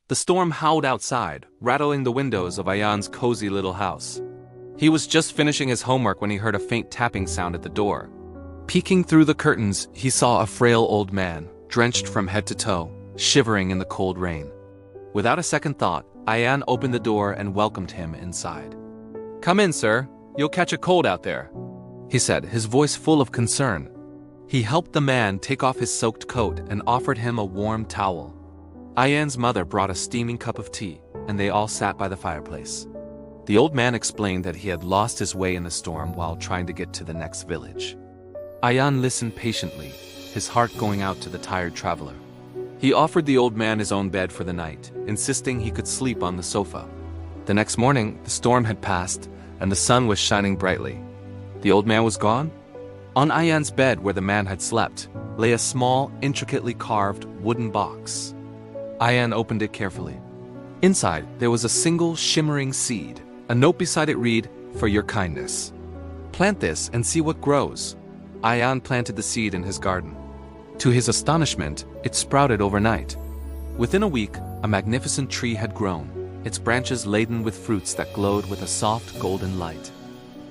The storm howled outside, rattling the windows of Ayaan's cozy little house. He was just finishing his homework when he heard a faint tapping sound at the door. Peeking through the curtains, he saw a frail old man, drenched from head to toe, shivering in the cold rain. Without a second thought, Ayaan opened the door and welcomed him inside. "Come in, sir. You'll catch a cold out there," he said, his voice full of concern. He helped the man take off his soaked coat and offered him a warm towel. Ayaan's mother brought a steaming cup of tea, and they all sat by the fireplace. The old man explained that he had lost his way in the storm while trying to get to the next village. Ayaan listened patiently, his heart going out to the tired traveler. He offered the old man his own bed for the night, insisting he could sleep on the sofa. The next morning, the storm had passed, and the sun was shining brightly. The old man was gone? On Ayaan's bed where the man had slept, lay a small, intricately carved wooden box. Ayaan opened it carefully. Inside, there was a single shimmering seed. A note beside it read, "For your kindness. Plant this and see what grows." Ayaan planted the seed in his garden. To his astonishment, it sprouted overnight. Within a week, a magnificent tree had grown, its branches laden with fruits that glowed with a soft golden light.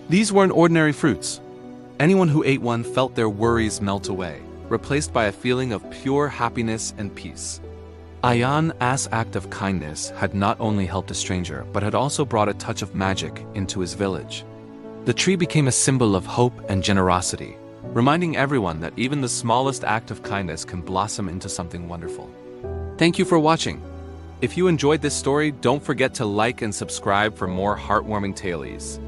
These weren't ordinary fruits. Anyone who ate one felt their worries melt away, replaced by a feeling of pure happiness and peace. Ayaan's act of kindness had not only helped a stranger, but had also brought a touch of magic into his village. The tree became a symbol of hope and generosity, reminding everyone that even the smallest act of kindness can blossom into something wonderful. Thank you for watching. If you enjoyed this story, don't forget to like and subscribe for more heartwarming tales.